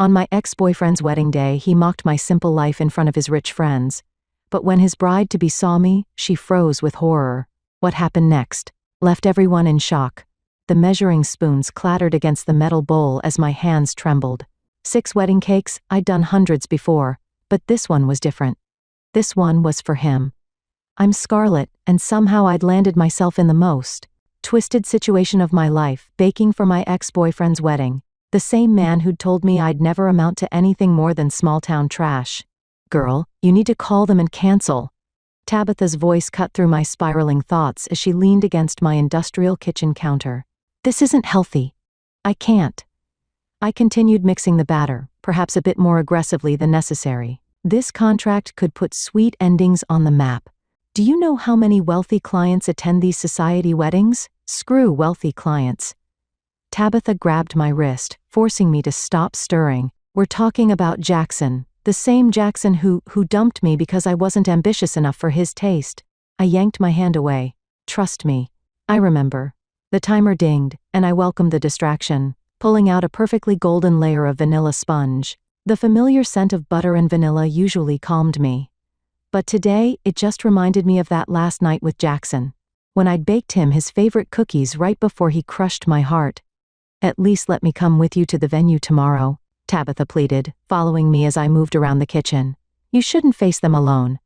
On my ex-boyfriend's wedding day, he mocked my simple life in front of his rich friends. But when his bride-to-be saw me, she froze with horror. What happened next left everyone in shock. The measuring spoons clattered against the metal bowl as my hands trembled. 6 wedding cakes, I'd done hundreds before, but this one was different. This one was for him. I'm Scarlett, and somehow I'd landed myself in the most twisted situation of my life, baking for my ex-boyfriend's wedding. The same man who'd told me I'd never amount to anything more than small-town trash. Girl, you need to call them and cancel. Tabitha's voice cut through my spiraling thoughts as she leaned against my industrial kitchen counter. This isn't healthy. I can't. I continued mixing the batter, perhaps a bit more aggressively than necessary. This contract could put sweet endings on the map. Do you know how many wealthy clients attend these society weddings? Screw wealthy clients. Tabitha grabbed my wrist, forcing me to stop stirring. We're talking about Jackson, the same Jackson who dumped me because I wasn't ambitious enough for his taste. I yanked my hand away. Trust me. I remember. The timer dinged, and I welcomed the distraction, pulling out a perfectly golden layer of vanilla sponge. The familiar scent of butter and vanilla usually calmed me. But today, it just reminded me of that last night with Jackson, when I'd baked him his favorite cookies right before he crushed my heart. At least let me come with you to the venue tomorrow, Tabitha pleaded, following me as I moved around the kitchen. You shouldn't face them alone.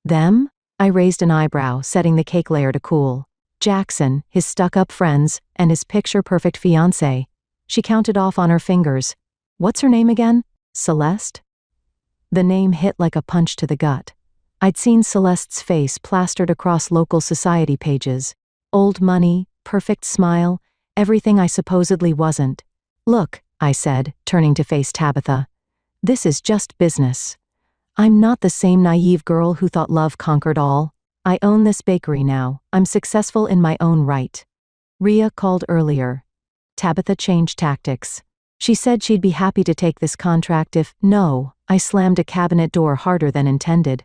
Them? I raised an eyebrow, setting the cake layer to cool. Jackson, his stuck-up friends, and his picture-perfect fiancée. She counted off on her fingers. What's her name again? Celeste? The name hit like a punch to the gut. I'd seen Celeste's face plastered across local society pages. Old money, perfect smile, everything I supposedly wasn't. Look, I said, turning to face Tabitha. This is just business. I'm not the same naive girl who thought love conquered all. I own this bakery now. I'm successful in my own right. Rhea called earlier. Tabitha changed tactics. She said she'd be happy to take this contract if— No, I slammed a cabinet door harder than intended.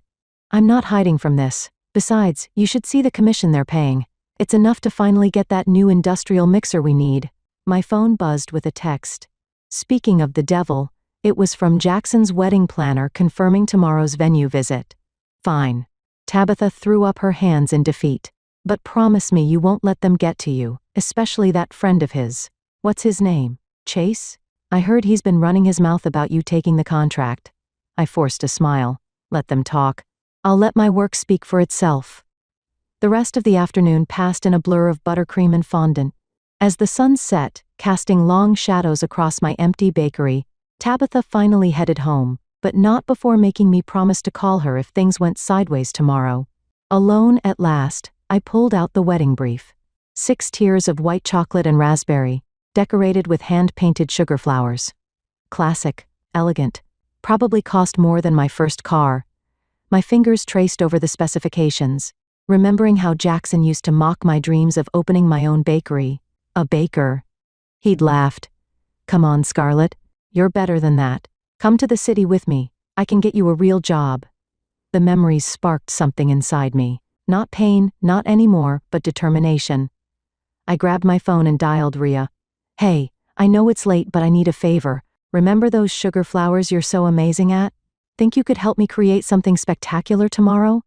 I'm not hiding from this. Besides, you should see the commission they're paying. It's enough to finally get that new industrial mixer we need. My phone buzzed with a text. Speaking of the devil, it was from Jackson's wedding planner confirming tomorrow's venue visit. Fine. Tabitha threw up her hands in defeat. But promise me you won't let them get to you, especially that friend of his. What's his name? Chase? I heard he's been running his mouth about you taking the contract. I forced a smile. Let them talk. I'll let my work speak for itself. The rest of the afternoon passed in a blur of buttercream and fondant. As the sun set, casting long shadows across my empty bakery, Tabitha finally headed home, but not before making me promise to call her if things went sideways tomorrow. Alone at last, I pulled out the wedding brief. 6 tiers of white chocolate and raspberry, decorated with hand-painted sugar flowers. Classic, elegant, probably cost more than my first car. My fingers traced over the specifications, remembering how Jackson used to mock my dreams of opening my own bakery. A baker. He'd laughed. Come on, Scarlett. You're better than that. Come to the city with me. I can get you a real job. The memories sparked something inside me. Not pain, not anymore, but determination. I grabbed my phone and dialed Rhea. Hey, I know it's late, but I need a favor. Remember those sugar flowers you're so amazing at? Think you could help me create something spectacular tomorrow?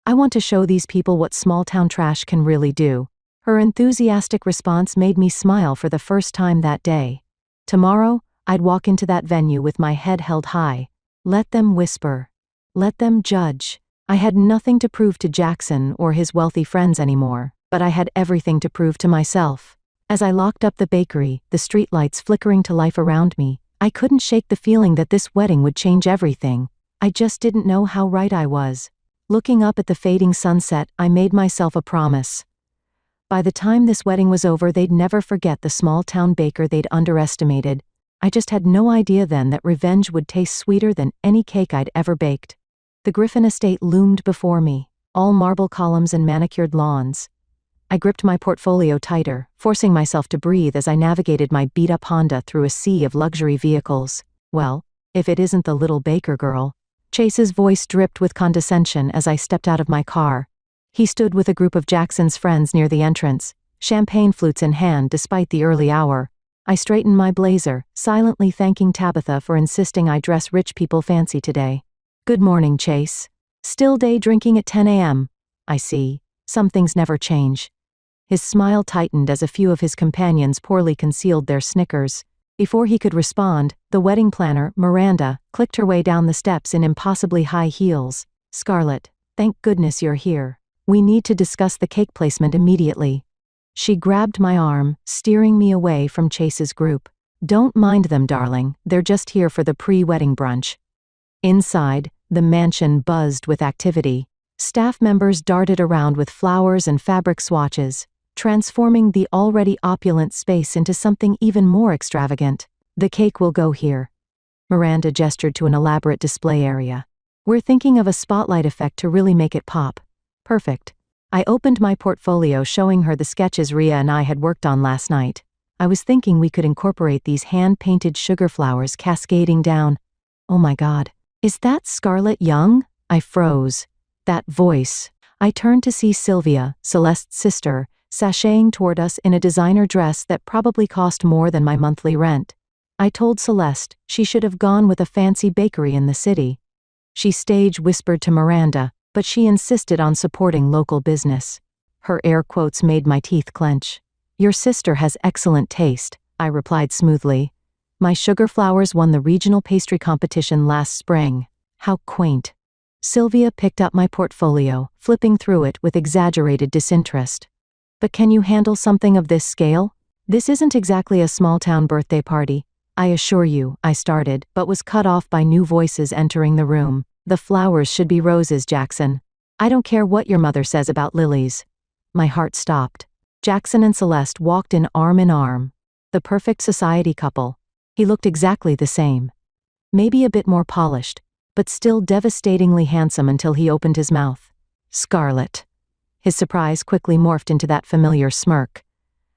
I want to show these people what small-town trash can really do. Her enthusiastic response made me smile for the first time that day. Tomorrow, I'd walk into that venue with my head held high. Let them whisper. Let them judge. I had nothing to prove to Jackson or his wealthy friends anymore, but I had everything to prove to myself. As I locked up the bakery, the streetlights flickering to life around me, I couldn't shake the feeling that this wedding would change everything. I just didn't know how right I was. Looking up at the fading sunset, I made myself a promise. By the time this wedding was over, they'd never forget the small-town baker they'd underestimated. I just had no idea then that revenge would taste sweeter than any cake I'd ever baked. The Griffin estate loomed before me, all marble columns and manicured lawns. I gripped my portfolio tighter, forcing myself to breathe as I navigated my beat-up Honda through a sea of luxury vehicles. Well, if it isn't the little baker girl. Chase's voice dripped with condescension as I stepped out of my car. He stood with a group of Jackson's friends near the entrance, champagne flutes in hand despite the early hour. I straightened my blazer, silently thanking Tabitha for insisting I dress rich people fancy today. Good morning, Chase. Still day drinking at 10 a.m. I see. Some things never change. His smile tightened as a few of his companions poorly concealed their snickers. Before he could respond, the wedding planner, Miranda, clicked her way down the steps in impossibly high heels. Scarlett, thank goodness you're here. We need to discuss the cake placement immediately. She grabbed my arm, steering me away from Chase's group. Don't mind them, darling, they're just here for the pre-wedding brunch. Inside, the mansion buzzed with activity. Staff members darted around with flowers and fabric swatches, transforming the already opulent space into something even more extravagant. The cake will go here. Miranda gestured to an elaborate display area. We're thinking of a spotlight effect to really make it pop. Perfect. I opened my portfolio showing her the sketches Rhea and I had worked on last night. I was thinking we could incorporate these hand-painted sugar flowers cascading down. Oh my God. Is that Scarlett Young? I froze. That voice. I turned to see Sylvia, Celeste's sister, sashaying toward us in a designer dress that probably cost more than my monthly rent. I told Celeste she should have gone with a fancy bakery in the city. She stage whispered to Miranda, but she insisted on supporting local business. Her air quotes made my teeth clench. Your sister has excellent taste, I replied smoothly. My sugar flowers won the regional pastry competition last spring. How quaint. Sylvia picked up my portfolio, flipping through it with exaggerated disinterest. But can you handle something of this scale? This isn't exactly a small-town birthday party. I assure you, I started, but was cut off by new voices entering the room. The flowers should be roses, Jackson. I don't care what your mother says about lilies. My heart stopped. Jackson and Celeste walked in arm, the perfect society couple. He looked exactly the same. Maybe a bit more polished, but still devastatingly handsome until he opened his mouth. Scarlett. His surprise quickly morphed into that familiar smirk.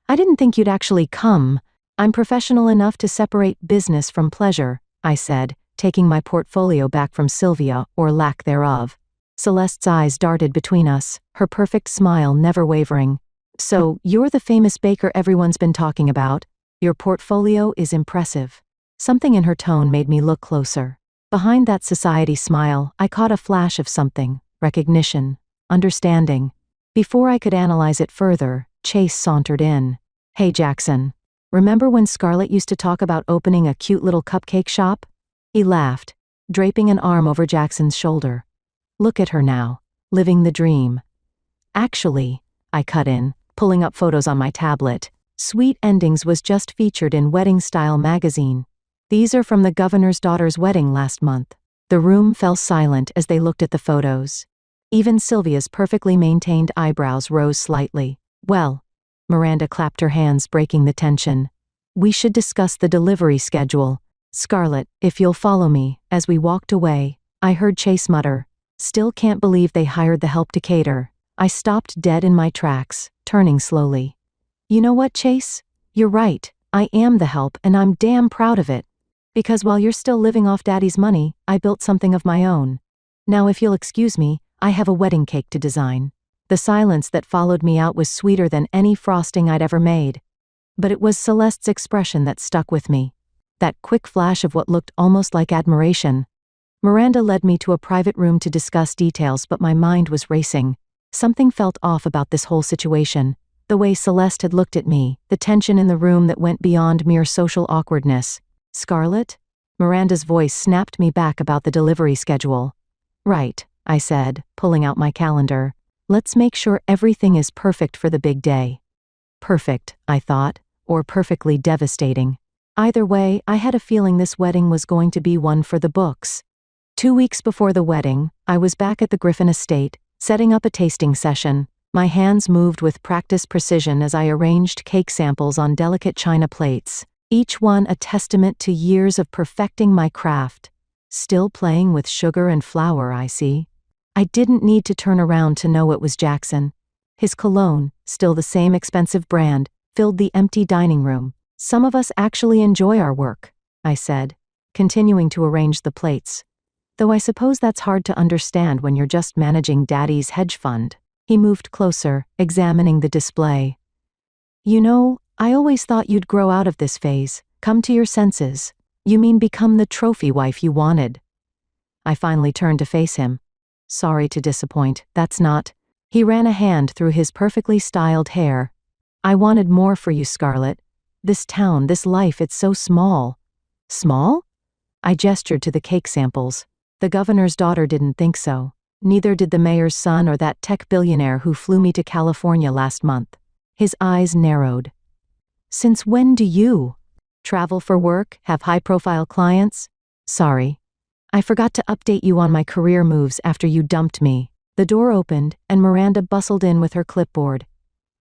I didn't think you'd actually come. I'm professional enough to separate business from pleasure, I said, taking my portfolio back from Sylvia, or lack thereof. Celeste's eyes darted between us, her perfect smile never wavering. So, you're the famous baker everyone's been talking about. Your portfolio is impressive. Something in her tone made me look closer. Behind that society smile, I caught a flash of something: recognition, understanding. Before I could analyze it further, Chase sauntered in. Hey Jackson, remember when Scarlett used to talk about opening a cute little cupcake shop? He laughed, draping an arm over Jackson's shoulder. Look at her now, living the dream. Actually, I cut in, pulling up photos on my tablet. Sweet Endings was just featured in Wedding Style magazine. These are from the governor's daughter's wedding last month. The room fell silent as they looked at the photos. Even Sylvia's perfectly maintained eyebrows rose slightly. Well, Miranda clapped her hands, breaking the tension. We should discuss the delivery schedule. Scarlett, if you'll follow me. As we walked away, I heard Chase mutter, still can't believe they hired the help to cater. I stopped dead in my tracks, turning slowly. You know what, Chase? You're right. I am the help, and I'm damn proud of it. Because while you're still living off Daddy's money, I built something of my own. Now if you'll excuse me, I have a wedding cake to design. The silence that followed me out was sweeter than any frosting I'd ever made. But it was Celeste's expression that stuck with me. That quick flash of what looked almost like admiration. Miranda led me to a private room to discuss details, but my mind was racing. Something felt off about this whole situation. The way Celeste had looked at me, the tension in the room that went beyond mere social awkwardness. Scarlett? Miranda's voice snapped me back about the delivery schedule. Right, I said, pulling out my calendar. Let's make sure everything is perfect for the big day. Perfect, I thought, or perfectly devastating. Either way, I had a feeling this wedding was going to be one for the books. 2 weeks before the wedding, I was back at the Griffin estate, setting up a tasting session. My hands moved with practiced precision as I arranged cake samples on delicate china plates, each one a testament to years of perfecting my craft. Still playing with sugar and flour, I see. I didn't need to turn around to know it was Jackson. His cologne, still the same expensive brand, filled the empty dining room. Some of us actually enjoy our work, I said, continuing to arrange the plates. Though I suppose that's hard to understand when you're just managing Daddy's hedge fund. He moved closer, examining the display. You know, I always thought you'd grow out of this phase, come to your senses. You mean become the trophy wife you wanted? I finally turned to face him. Sorry to disappoint, that's not. He ran a hand through his perfectly styled hair. I wanted more for you, Scarlett. This town, this life, it's so small. Small? I gestured to the cake samples. The governor's daughter didn't think so. Neither did the mayor's son or that tech billionaire who flew me to California last month. His eyes narrowed. Since when do you travel for work, have high-profile clients? Sorry. I forgot to update you on my career moves after you dumped me. The door opened, and Miranda bustled in with her clipboard.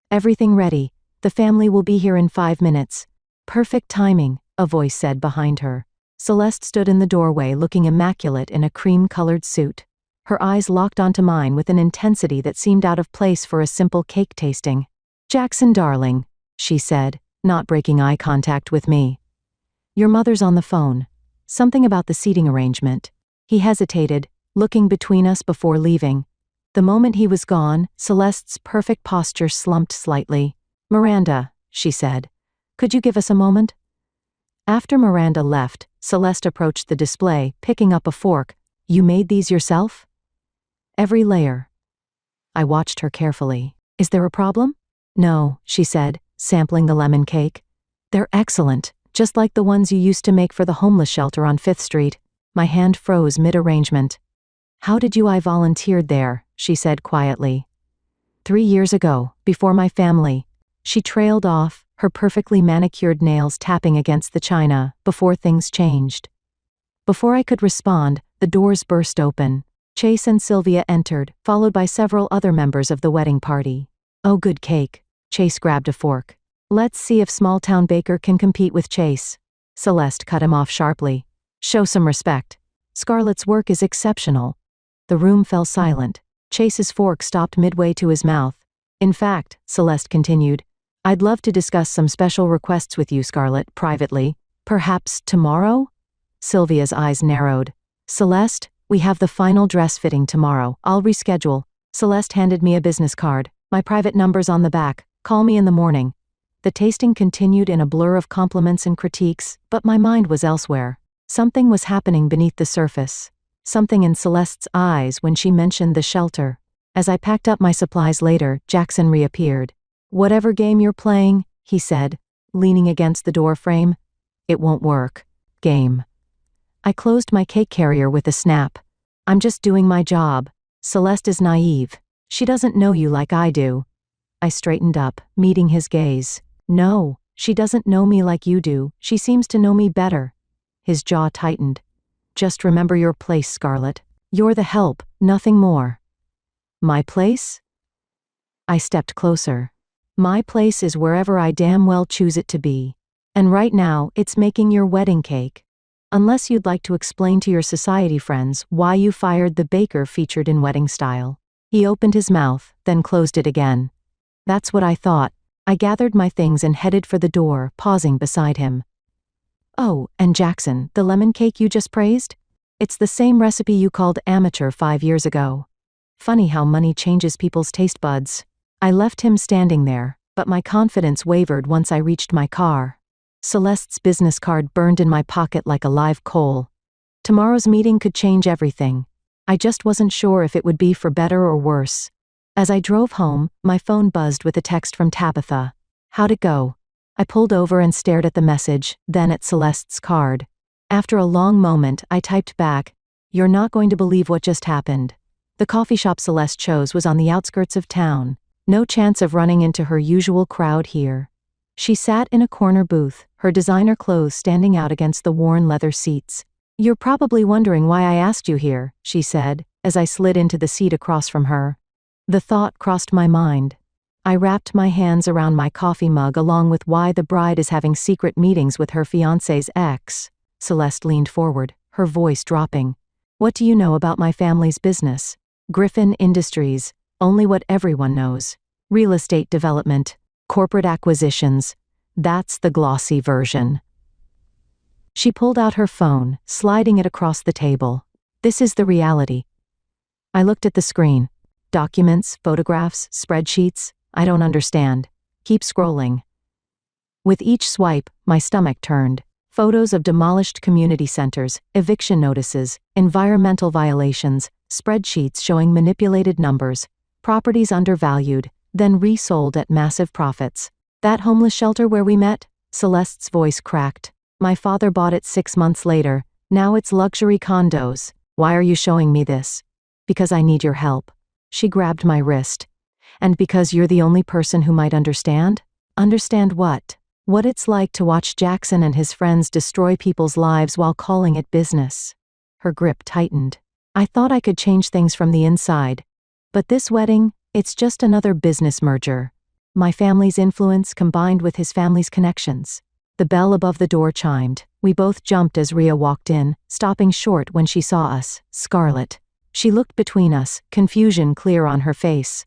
Everything ready. The family will be here in 5 minutes. Perfect timing, a voice said behind her. Celeste stood in the doorway looking immaculate in a cream-colored suit. Her eyes locked onto mine with an intensity that seemed out of place for a simple cake tasting. Jackson, darling, she said, not breaking eye contact with me. Your mother's on the phone. Something about the seating arrangement. He hesitated, looking between us before leaving. The moment he was gone, Celeste's perfect posture slumped slightly. Miranda, she said, could you give us a moment? After Miranda left, Celeste approached the display, picking up a fork. You made these yourself? Every layer. I watched her carefully. Is there a problem? No, she said, sampling the lemon cake. They're excellent, just like the ones you used to make for the homeless shelter on 5th Street. My hand froze mid-arrangement. How did I volunteered there, she said quietly. 3 years ago, before my family. She trailed off, her perfectly manicured nails tapping against the china, before things changed. Before I could respond, the doors burst open. Chase and Sylvia entered, followed by several other members of the wedding party. Oh, good cake. Chase grabbed a fork. Let's see if small-town baker can compete with Chase. Celeste cut him off sharply. Show some respect. Scarlett's work is exceptional. The room fell silent. Chase's fork stopped midway to his mouth. In fact, Celeste continued, I'd love to discuss some special requests with you, Scarlett, privately. Perhaps tomorrow? Sylvia's eyes narrowed. Celeste, we have the final dress fitting tomorrow. I'll reschedule. Celeste handed me a business card. My private number's on the back. Call me in the morning. The tasting continued in a blur of compliments and critiques, but my mind was elsewhere. Something was happening beneath the surface. Something in Celeste's eyes when she mentioned the shelter. As I packed up my supplies later, Jackson reappeared. Whatever game you're playing, he said, leaning against the door frame. It won't work. Game. I closed my cake carrier with a snap. I'm just doing my job. Celeste is naive. She doesn't know you like I do. I straightened up, meeting his gaze. No, she doesn't know me like you do. She seems to know me better. His jaw tightened. Just remember your place, Scarlett. You're the help, nothing more. My place? I stepped closer. My place is wherever I damn well choose it to be. And right now, it's making your wedding cake. Unless you'd like to explain to your society friends why you fired the baker featured in Wedding Style. He opened his mouth, then closed it again. That's what I thought. I gathered my things and headed for the door, pausing beside him. Oh, and Jackson, the lemon cake you just praised? It's the same recipe you called amateur 5 years ago. Funny how money changes people's taste buds. I left him standing there, but my confidence wavered once I reached my car. Celeste's business card burned in my pocket like a live coal. Tomorrow's meeting could change everything. I just wasn't sure if it would be for better or worse. As I drove home, my phone buzzed with a text from Tabitha. How'd it go? I pulled over and stared at the message, then at Celeste's card. After a long moment, I typed back, You're not going to believe what just happened. The coffee shop Celeste chose was on the outskirts of town. No chance of running into her usual crowd here. She sat in a corner booth, her designer clothes standing out against the worn leather seats. You're probably wondering why I asked you here, she said, as I slid into the seat across from her. The thought crossed my mind. I wrapped my hands around my coffee mug along with why the bride is having secret meetings with her fiancé's ex. Celeste leaned forward, her voice dropping. What do you know about my family's business? Griffin Industries, only what everyone knows. Real estate development, corporate acquisitions. That's the glossy version. She pulled out her phone, sliding it across the table. This is the reality. I looked at the screen. Documents, photographs, spreadsheets. I don't understand. Keep scrolling. With each swipe, my stomach turned. Photos of demolished community centers, eviction notices, environmental violations, spreadsheets showing manipulated numbers, properties undervalued, then resold at massive profits. That homeless shelter where we met? Celeste's voice cracked. My father bought it 6 months later. Now it's luxury condos. Why are you showing me this? Because I need your help. She grabbed my wrist. And because you're the only person who might understand? Understand what? What it's like to watch Jackson and his friends destroy people's lives while calling it business. Her grip tightened. I thought I could change things from the inside. But this wedding, it's just another business merger. My family's influence combined with his family's connections. The bell above the door chimed. We both jumped as Rhea walked in, stopping short when she saw us. Scarlet. She looked between us, confusion clear on her face.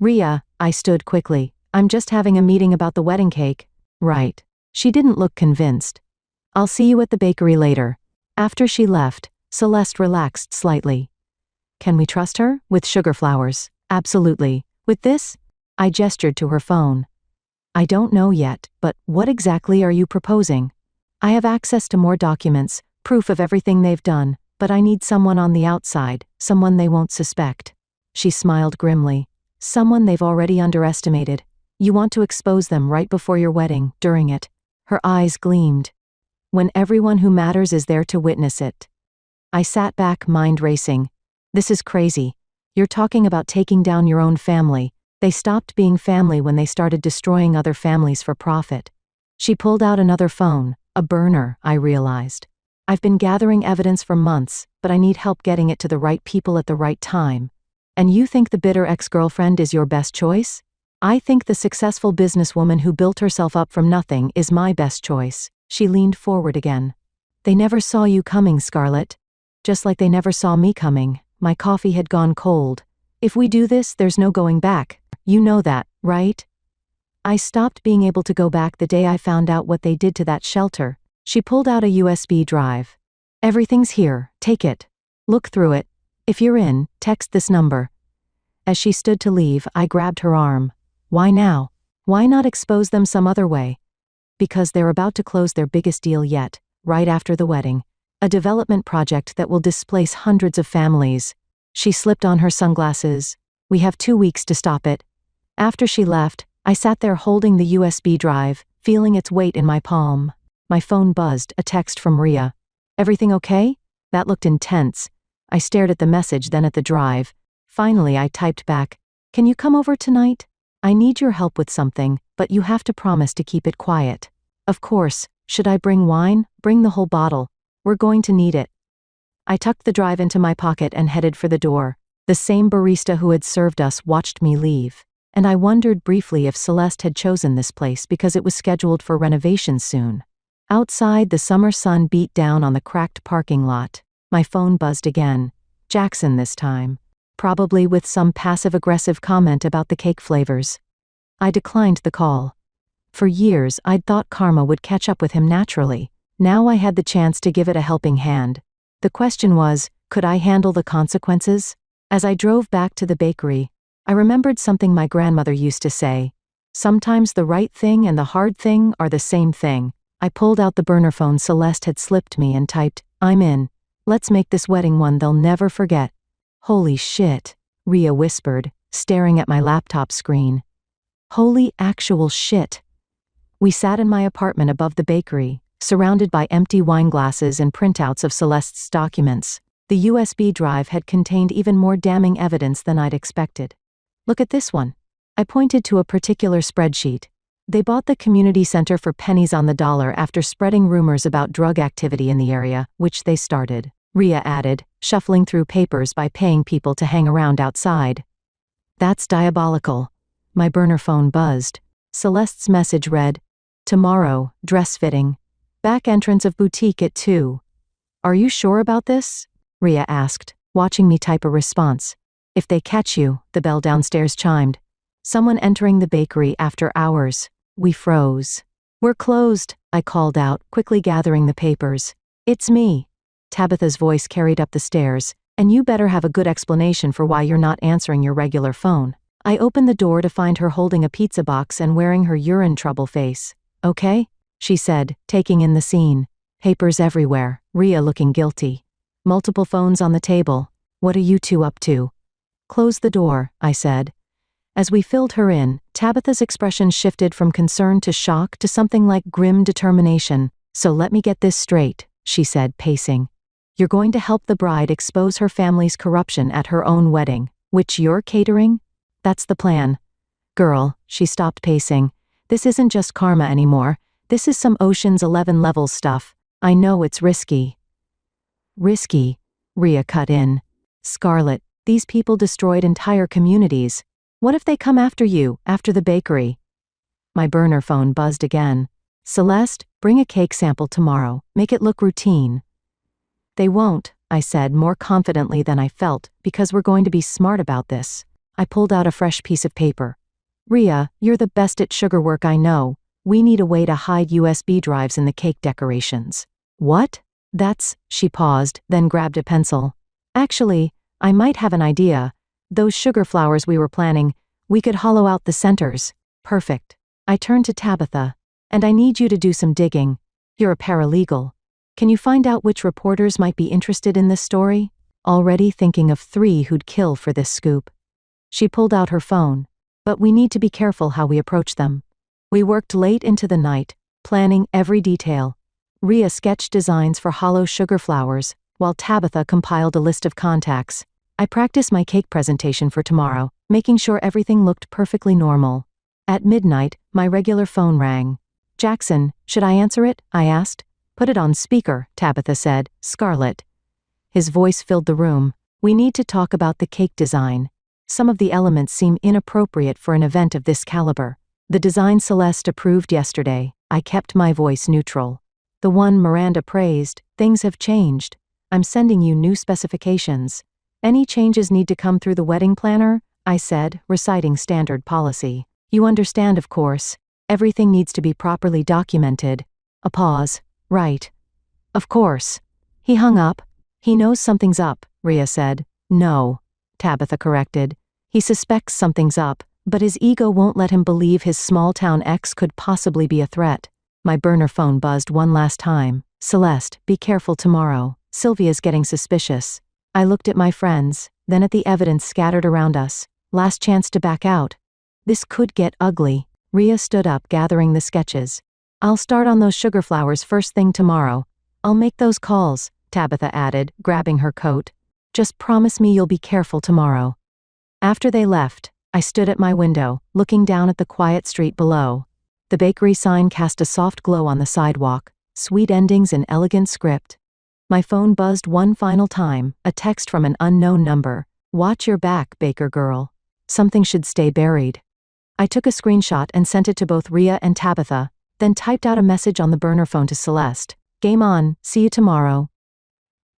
Rhea, I stood quickly. I'm just having a meeting about the wedding cake. Right. She didn't look convinced. I'll see you at the bakery later. After she left, Celeste relaxed slightly. Can we trust her? With sugar flowers? Absolutely. With this? I gestured to her phone. I don't know yet, but what exactly are you proposing? I have access to more documents, proof of everything they've done, but I need someone on the outside, someone they won't suspect. She smiled grimly. Someone they've already underestimated. You want to expose them right before your wedding, during it. Her eyes gleamed. When everyone who matters is there to witness it. I sat back, mind racing. This is crazy. You're talking about taking down your own family. They stopped being family when they started destroying other families for profit. She pulled out another phone, a burner, I realized. I've been gathering evidence for months, but I need help getting it to the right people at the right time. And you think the bitter ex-girlfriend is your best choice? I think the successful businesswoman who built herself up from nothing is my best choice. She leaned forward again. They never saw you coming, Scarlett. Just like they never saw me coming. My coffee had gone cold. If we do this, there's no going back. You know that, right? I stopped being able to go back the day I found out what they did to that shelter. She pulled out a USB drive. Everything's here, take it. Look through it. If you're in, text this number. As she stood to leave, I grabbed her arm. Why now? Why not expose them some other way? Because they're about to close their biggest deal yet, right after the wedding. A development project that will displace hundreds of families. She slipped on her sunglasses. We have 2 weeks to stop it. After she left, I sat there holding the USB drive, feeling its weight in my palm. My phone buzzed, a text from Rhea. Everything okay? That looked intense. I stared at the message, then at the drive. Finally, I typed back, Can you come over tonight? I need your help with something, but you have to promise to keep it quiet. Of course. Should I bring wine? Bring the whole bottle. We're going to need it. I tucked the drive into my pocket and headed for the door. The same barista who had served us watched me leave. And I wondered briefly if Celeste had chosen this place because it was scheduled for renovation soon. Outside, the summer sun beat down on the cracked parking lot. My phone buzzed again. Jackson this time. Probably with some passive-aggressive comment about the cake flavors. I declined the call. For years, I'd thought karma would catch up with him naturally. Now I had the chance to give it a helping hand. The question was, could I handle the consequences? As I drove back to the bakery, I remembered something my grandmother used to say. Sometimes the right thing and the hard thing are the same thing. I pulled out the burner phone Celeste had slipped me and typed, I'm in. Let's make this wedding one they'll never forget. Holy shit, Rhea whispered, staring at my laptop screen. Holy actual shit. We sat in my apartment above the bakery, surrounded by empty wine glasses and printouts of Celeste's documents. The USB drive had contained even more damning evidence than I'd expected. Look at this one. I pointed to a particular spreadsheet. They bought the community center for pennies on the dollar after spreading rumors about drug activity in the area, which they started. Rhea added, shuffling through papers by paying people to hang around outside. That's diabolical. My burner phone buzzed. Celeste's message read, Tomorrow, dress fitting. Back entrance of boutique at 2. Are you sure about this? Rhea asked, watching me type a response. If they catch you, the bell downstairs chimed. Someone entering the bakery after hours. We froze. We're closed, I called out, quickly gathering the papers. It's me. Tabitha's voice carried up the stairs, and you better have a good explanation for why you're not answering your regular phone. I opened the door to find her holding a pizza box and wearing her urine trouble face. okay? She said, taking in the scene. Papers everywhere, Rhea looking guilty. Multiple phones on the table. What are you two up to? Close the door, I said. As we filled her in, Tabitha's expression shifted from concern to shock to something like grim determination. So let me get this straight, she said, pacing. You're going to help the bride expose her family's corruption at her own wedding, which you're catering? That's the plan. Girl, she stopped pacing. This isn't just karma anymore. This is some Ocean's 11 level stuff. I know it's risky. Risky? Rhea cut in. Scarlett, these people destroyed entire communities. What if they come after you, after the bakery? My burner phone buzzed again. Celeste, bring a cake sample tomorrow. Make it look routine. They won't, I said more confidently than I felt, because we're going to be smart about this. I pulled out a fresh piece of paper. Rhea, you're the best at sugar work I know. We need a way to hide USB drives in the cake decorations. What? She paused, then grabbed a pencil. Actually, I might have an idea. Those sugar flowers we were planning, we could hollow out the centers. Perfect. I turned to Tabitha. And I need you to do some digging. You're a paralegal. Can you find out which reporters might be interested in this story? Already thinking of 3 who'd kill for this scoop. She pulled out her phone. But we need to be careful how we approach them. We worked late into the night, planning every detail. Rhea sketched designs for hollow sugar flowers, while Tabitha compiled a list of contacts. I practiced my cake presentation for tomorrow, making sure everything looked perfectly normal. At midnight, my regular phone rang. Jackson, should I answer it? I asked. Put it on speaker, Tabitha said. Scarlett. His voice filled the room. We need to talk about the cake design. Some of the elements seem inappropriate for an event of this caliber. The design Celeste approved yesterday. I kept my voice neutral. The one Miranda praised. Things have changed. I'm sending you new specifications. Any changes need to come through the wedding planner? I said, reciting standard policy. You understand, of course. Everything needs to be properly documented. A pause. Right. Of course. He hung up. He knows something's up, Rhea said. No. Tabitha corrected. He suspects something's up, but his ego won't let him believe his small-town ex could possibly be a threat. My burner phone buzzed one last time. Celeste, be careful tomorrow. Sylvia's getting suspicious. I looked at my friends, then at the evidence scattered around us. Last chance to back out. This could get ugly. Rhea stood up, gathering the sketches. I'll start on those sugar flowers first thing tomorrow. I'll make those calls, Tabitha added, grabbing her coat. Just promise me you'll be careful tomorrow. After they left, I stood at my window, looking down at the quiet street below. The bakery sign cast a soft glow on the sidewalk, sweet endings in elegant script. My phone buzzed one final time, a text from an unknown number. Watch your back, baker girl. Something should stay buried. I took a screenshot and sent it to both Rhea and Tabitha, then typed out a message on the burner phone to Celeste. Game on, see you tomorrow.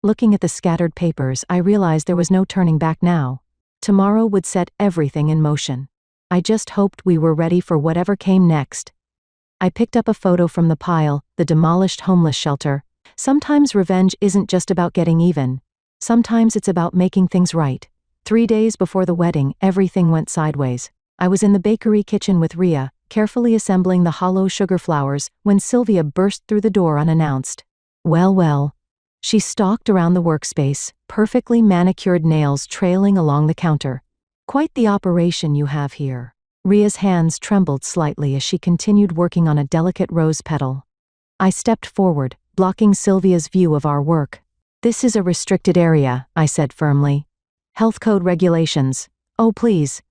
Looking at the scattered papers, I realized there was no turning back now. Tomorrow would set everything in motion. I just hoped we were ready for whatever came next. I picked up a photo from the pile, the demolished homeless shelter. Sometimes revenge isn't just about getting even. Sometimes it's about making things right. 3 days before the wedding, everything went sideways. I was in the bakery kitchen with Rhea, carefully assembling the hollow sugar flowers, when Sylvia burst through the door unannounced. Well. She stalked around the workspace, perfectly manicured nails trailing along the counter. Quite the operation you have here. Rhea's hands trembled slightly as she continued working on a delicate rose petal. I stepped forward, blocking Sylvia's view of our work. This is a restricted area, I said firmly. Health code regulations. Oh, please.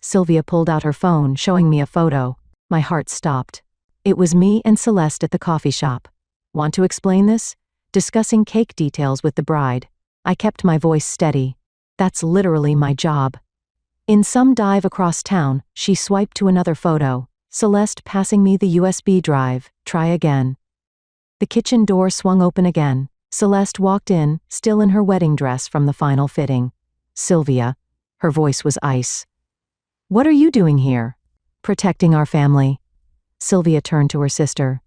Sylvia pulled out her phone, showing me a photo. My heart stopped. It was me and Celeste at the coffee shop. Want to explain this? Discussing cake details with the bride. I kept my voice steady. That's literally my job. In some dive across town, she swiped to another photo. Celeste passing me the USB drive. Try again. The kitchen door swung open again. Celeste walked in, still in her wedding dress from the final fitting. Sylvia. Her voice was ice. What are you doing here? Protecting our family. Sylvia turned to her sister.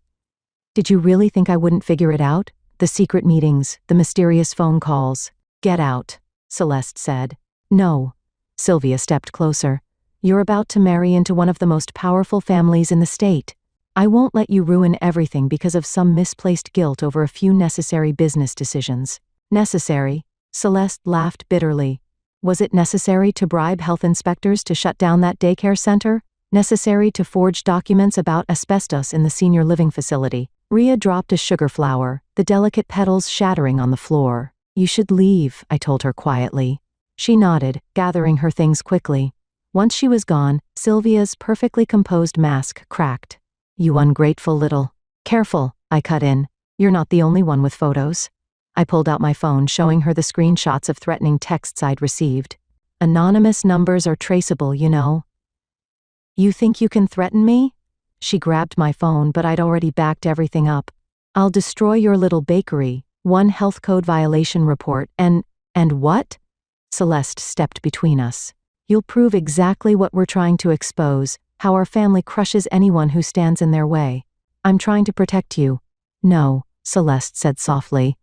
Did you really think I wouldn't figure it out? The secret meetings, the mysterious phone calls. Get out, Celeste said. No. Sylvia stepped closer. You're about to marry into one of the most powerful families in the state. I won't let you ruin everything because of some misplaced guilt over a few necessary business decisions. Necessary? Celeste laughed bitterly. Was it necessary to bribe health inspectors to shut down that daycare center? Necessary to forge documents about asbestos in the senior living facility? Rhea dropped a sugar flower, the delicate petals shattering on the floor. You should leave, I told her quietly. She nodded, gathering her things quickly. Once she was gone, Sylvia's perfectly composed mask cracked. You ungrateful little. Careful, I cut in. You're not the only one with photos. I pulled out my phone, showing her the screenshots of threatening texts I'd received. Anonymous numbers are traceable, you know. You think you can threaten me? She grabbed my phone, but I'd already backed everything up. I'll destroy your little bakery, one health code violation report, and what? Celeste stepped between us. You'll prove exactly what we're trying to expose, how our family crushes anyone who stands in their way. I'm trying to protect you. No, Celeste said softly.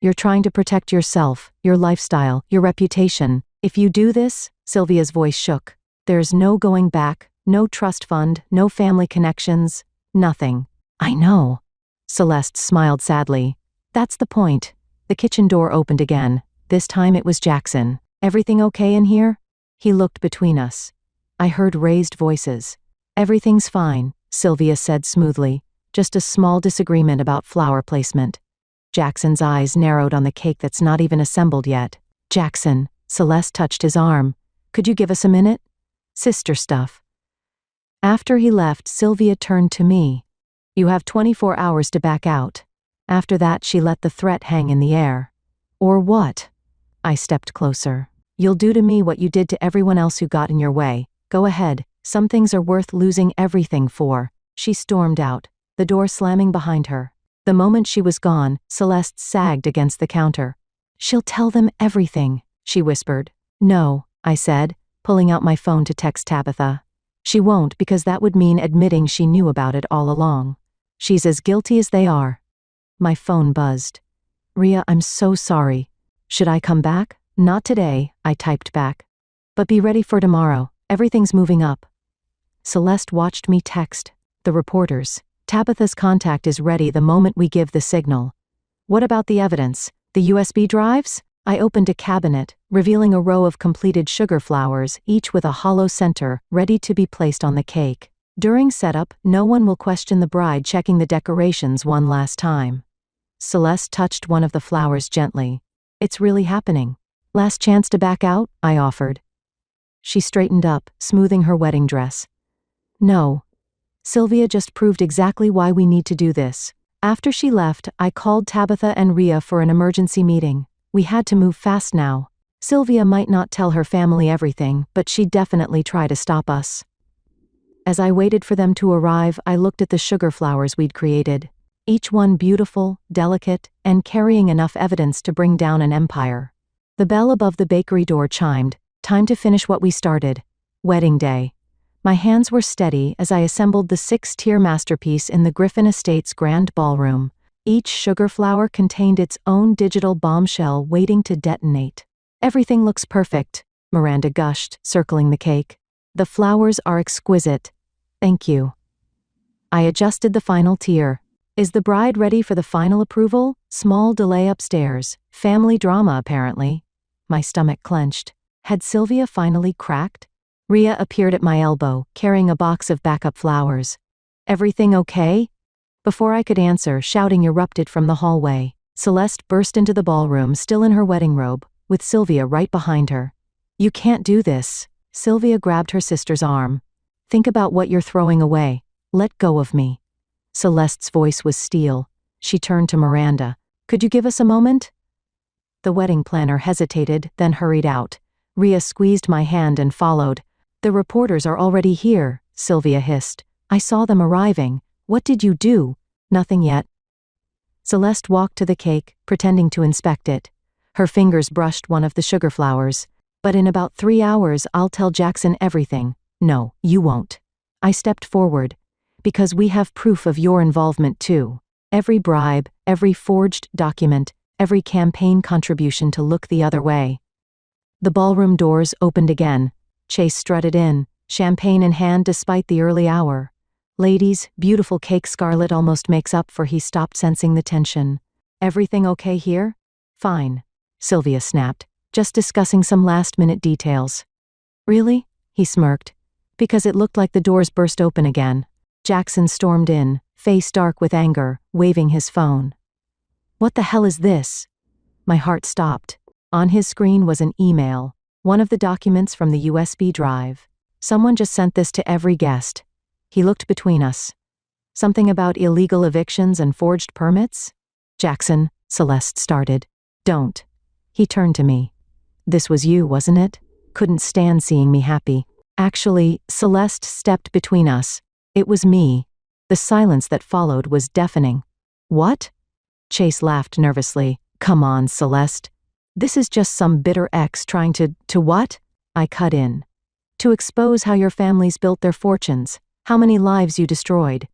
You're trying to protect yourself, your lifestyle, your reputation. If you do this, Sylvia's voice shook. There's no going back, no trust fund, no family connections, nothing. I know. Celeste smiled sadly. That's the point. The kitchen door opened again. This time it was Jackson. Everything okay in here? He looked between us. I heard raised voices. Everything's fine, Sylvia said smoothly. Just a small disagreement about flower placement. Jackson's eyes narrowed on the cake that's not even assembled yet. Jackson, Celeste touched his arm. Could you give us a minute? Sister stuff. After he left, Sylvia turned to me. You have 24 hours to back out. After that, she let the threat hang in the air. Or what? I stepped closer. You'll do to me what you did to everyone else who got in your way. Go ahead. Some things are worth losing everything for. She stormed out, the door slamming behind her. The moment she was gone, Celeste sagged against the counter. She'll tell them everything, she whispered. No, I said, pulling out my phone to text Tabitha. She won't, because that would mean admitting she knew about it all along. She's as guilty as they are. My phone buzzed. Rhea, I'm so sorry. Should I come back? Not today, I typed back. But be ready for tomorrow. Everything's moving up. Celeste watched me text. The reporters. Tabitha's contact is ready the moment we give the signal. What about the evidence? The USB drives? I opened a cabinet, revealing a row of completed sugar flowers, each with a hollow center, ready to be placed on the cake. During setup, no one will question the bride checking the decorations one last time. Celeste touched one of the flowers gently. It's really happening. Last chance to back out? I offered. She straightened up, smoothing her wedding dress. No. Sylvia just proved exactly why we need to do this. After she left, I called Tabitha and Rhea for an emergency meeting. We had to move fast now. Sylvia might not tell her family everything, but she'd definitely try to stop us. As I waited for them to arrive, I looked at the sugar flowers we'd created. Each one beautiful, delicate, and carrying enough evidence to bring down an empire. The bell above the bakery door chimed. Time to finish what we started. Wedding day. My hands were steady as I assembled the 6-tier masterpiece in the Griffin Estates Grand Ballroom. Each sugar flower contained its own digital bombshell waiting to detonate. Everything looks perfect, Miranda gushed, circling the cake. The flowers are exquisite. Thank you. I adjusted the final tier. Is the bride ready for the final approval? Small delay upstairs. Family drama, apparently. My stomach clenched. Had Sylvia finally cracked? Rhea appeared at my elbow, carrying a box of backup flowers. Everything okay? Before I could answer, shouting erupted from the hallway. Celeste burst into the ballroom, still in her wedding robe, with Sylvia right behind her. You can't do this. Sylvia grabbed her sister's arm. Think about what you're throwing away. Let go of me. Celeste's voice was steel. She turned to Miranda. Could you give us a moment? The wedding planner hesitated, then hurried out. Rhea squeezed my hand and followed. The reporters are already here, Sylvia hissed. I saw them arriving. What did you do? Nothing yet. Celeste walked to the cake, pretending to inspect it. Her fingers brushed one of the sugar flowers. But in about 3 hours, I'll tell Jackson everything. No, you won't. I stepped forward. Because we have proof of your involvement too. Every bribe, every forged document, every campaign contribution to look the other way. The ballroom doors opened again. Chase strutted in, champagne in hand despite the early hour. Ladies, beautiful cake. Scarlett almost makes up for he stopped sensing the tension. Everything okay here? Fine. Sylvia snapped. Just discussing some last-minute details. Really? He smirked. Because it looked like the doors burst open again. Jackson stormed in, face dark with anger, waving his phone. What the hell is this? My heart stopped. On his screen was an email, one of the documents from the USB drive. Someone just sent this to every guest. He looked between us. Something about illegal evictions and forged permits? Jackson, Celeste started. Don't. He turned to me. This was you, wasn't it? Couldn't stand seeing me happy. Actually, Celeste stepped between us. It was me. The silence that followed was deafening. What? Chase laughed nervously. Come on, Celeste. This is just some bitter ex trying to what? I cut in. To expose how your families built their fortunes, how many lives you destroyed.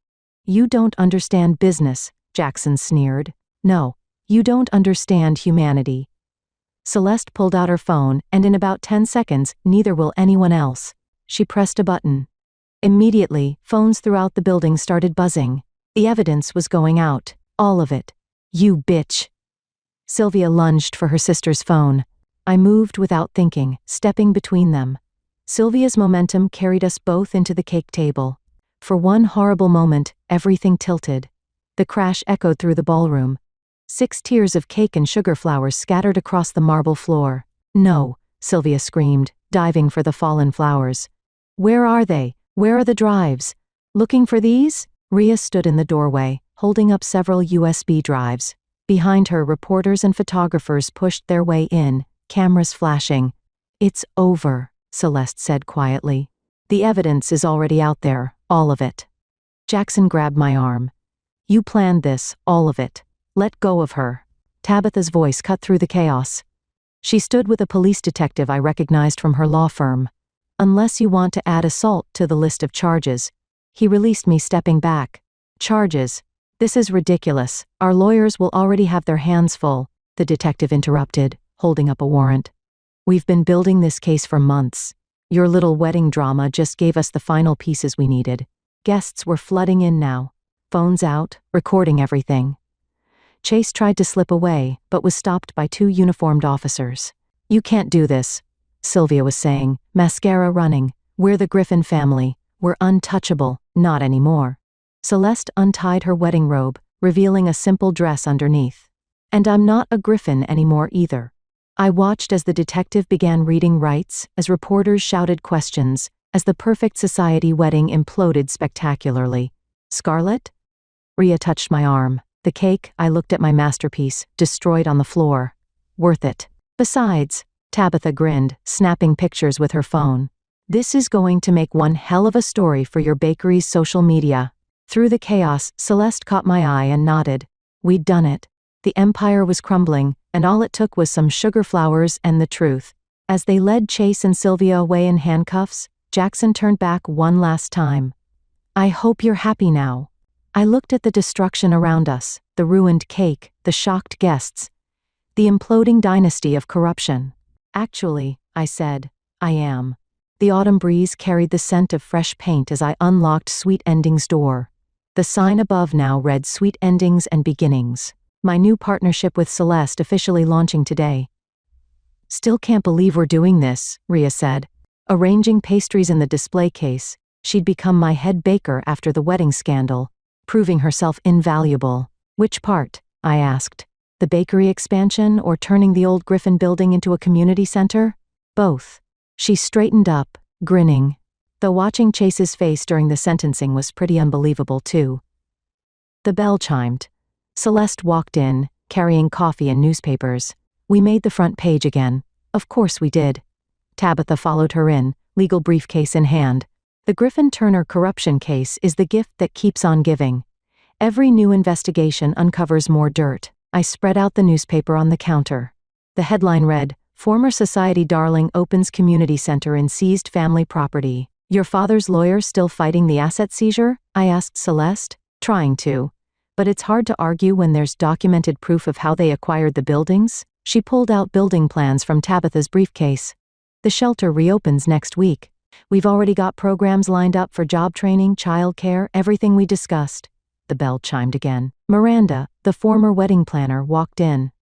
You don't understand business, Jackson sneered. No, you don't understand humanity. Celeste pulled out her phone, and in about 10 seconds, neither will anyone else. She pressed a button. Immediately, phones throughout the building started buzzing. The evidence was going out. All of it. You bitch. Sylvia lunged for her sister's phone. I moved without thinking, stepping between them. Sylvia's momentum carried us both into the cake table. For one horrible moment, everything tilted. The crash echoed through the ballroom. 6 tiers of cake and sugar flowers scattered across the marble floor. No, Sylvia screamed, diving for the fallen flowers. Where are they? Where are the drives? Looking for these? Rhea stood in the doorway, holding up several USB drives. Behind her, reporters and photographers pushed their way in, cameras flashing. It's over, Celeste said quietly. The evidence is already out there, all of it. Jackson grabbed my arm. You planned this, all of it. Let go of her. Tabitha's voice cut through the chaos. She stood with a police detective I recognized from her law firm. Unless you want to add assault to the list of charges. He released me, stepping back. Charges? This is ridiculous. Our lawyers will already have their hands full, the detective interrupted, holding up a warrant. We've been building this case for months. Your little wedding drama just gave us the final pieces we needed. Guests were flooding in now. Phones out, recording everything. Chase tried to slip away, but was stopped by 2 uniformed officers. You can't do this, Sylvia was saying, mascara running. We're the Griffin family. We're untouchable, not anymore. Celeste untied her wedding robe, revealing a simple dress underneath. And I'm not a Griffin anymore either. I watched as the detective began reading rights, as reporters shouted questions, as the perfect society wedding imploded spectacularly. Scarlett? Rhea touched my arm. The cake, I looked at my masterpiece, destroyed on the floor. Worth it. Besides, Tabitha grinned, snapping pictures with her phone. This is going to make one hell of a story for your bakery's social media. Through the chaos, Celeste caught my eye and nodded. We'd done it. The empire was crumbling, and all it took was some sugar flowers and the truth. As they led Chase and Sylvia away in handcuffs, Jackson turned back one last time. I hope you're happy now. I looked at the destruction around us, the ruined cake, the shocked guests, the imploding dynasty of corruption. Actually, I said, I am. The autumn breeze carried the scent of fresh paint as I unlocked Sweet Endings' door. The sign above now read Sweet Endings and Beginnings. My new partnership with Celeste officially launching today. Still can't believe we're doing this, Rhea said. Arranging pastries in the display case, she'd become my head baker after the wedding scandal, proving herself invaluable. Which part? I asked. The bakery expansion or turning the old Griffin building into a community center? Both. She straightened up, grinning. Though watching Chase's face during the sentencing was pretty unbelievable too. The bell chimed. Celeste walked in, carrying coffee and newspapers. We made the front page again. Of course we did. Tabitha followed her in, legal briefcase in hand. The Griffin-Turner corruption case is the gift that keeps on giving. Every new investigation uncovers more dirt. I spread out the newspaper on the counter. The headline read, Former Society Darling opens community center in seized family property. Your father's lawyer still fighting the asset seizure? I asked Celeste. Trying to. But it's hard to argue when there's documented proof of how they acquired the buildings. She pulled out building plans from Tabitha's briefcase. The shelter reopens next week. We've already got programs lined up for job training, childcare, everything we discussed. The bell chimed again. Miranda, the former wedding planner, walked in.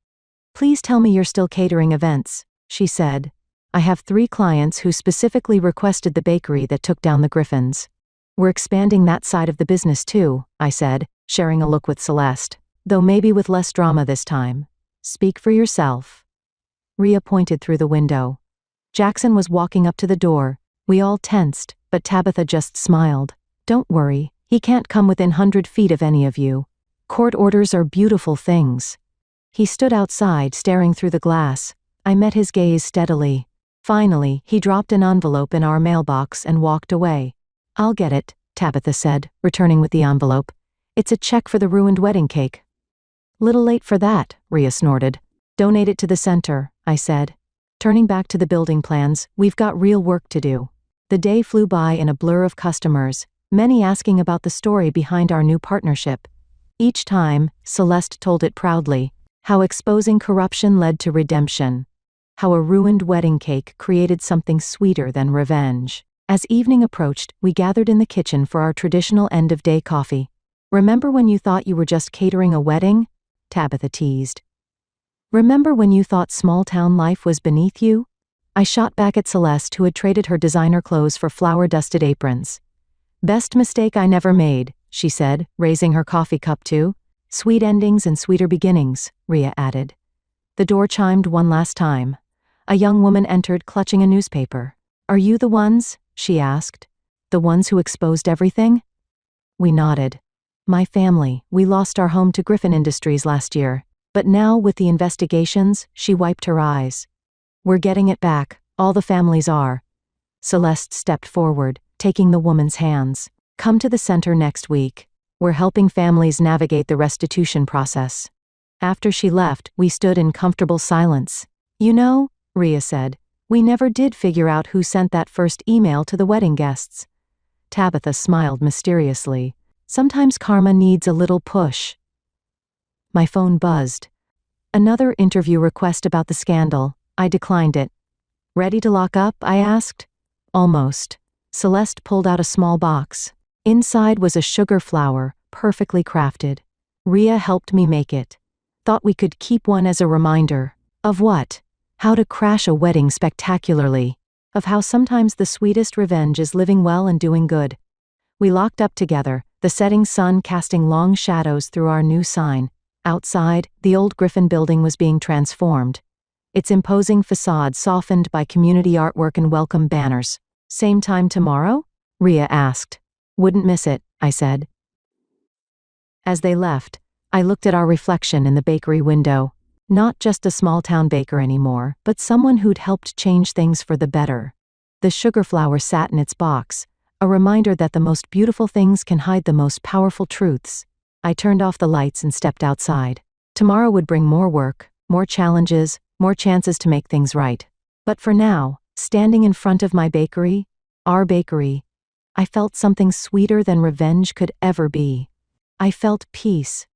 Please tell me you're still catering events, she said. I have 3 clients who specifically requested the bakery that took down the Griffins. We're expanding that side of the business too, I said, sharing a look with Celeste, though maybe with less drama this time. Speak for yourself. Rhea pointed through the window. Jackson was walking up to the door. We all tensed, but Tabitha just smiled. Don't worry, he can't come within 100 feet of any of you. Court orders are beautiful things. He stood outside, staring through the glass. I met his gaze steadily. Finally, he dropped an envelope in our mailbox and walked away. I'll get it, Tabitha said, returning with the envelope. It's a check for the ruined wedding cake. Little late for that, Rhea snorted. Donate it to the center, I said. Turning back to the building plans, we've got real work to do. The day flew by in a blur of customers, many asking about the story behind our new partnership. Each time, Celeste told it proudly, how exposing corruption led to redemption. How a ruined wedding cake created something sweeter than revenge. As evening approached, we gathered in the kitchen for our traditional end-of-day coffee. Remember when you thought you were just catering a wedding? Tabitha teased. Remember when you thought small-town life was beneath you? I shot back at Celeste, who had traded her designer clothes for flour-dusted aprons. Best mistake I never made, she said, raising her coffee cup too. Sweet endings and sweeter beginnings, Rhea added. The door chimed one last time. A young woman entered, clutching a newspaper. Are you the ones? She asked. The ones who exposed everything? We nodded. My family, we lost our home to Griffin Industries last year. But now, with the investigations, she wiped her eyes. We're getting it back, all the families are. Celeste stepped forward, taking the woman's hands. Come to the center next week. We're helping families navigate the restitution process. After she left, we stood in comfortable silence. You know, Rhea said, we never did figure out who sent that first email to the wedding guests. Tabitha smiled mysteriously. Sometimes karma needs a little push. My phone buzzed. Another interview request about the scandal. I declined it. Ready to lock up? I asked. Almost. Celeste pulled out a small box. Inside was a sugar flower, perfectly crafted. Rhea helped me make it. Thought we could keep one as a reminder. Of what? How to crash a wedding spectacularly. Of how sometimes the sweetest revenge is living well and doing good. We locked up together, the setting sun casting long shadows through our new sign. Outside, the old Griffin building was being transformed. Its imposing facade softened by community artwork and welcome banners. Same time tomorrow? Rhea asked. Wouldn't miss it, I said. As they left, I looked at our reflection in the bakery window. Not just a small-town baker anymore, but someone who'd helped change things for the better. The sugar flower sat in its box, a reminder that the most beautiful things can hide the most powerful truths. I turned off the lights and stepped outside. Tomorrow would bring more work, more challenges, more chances to make things right. But for now, standing in front of my bakery, our bakery, I felt something sweeter than revenge could ever be. I felt peace,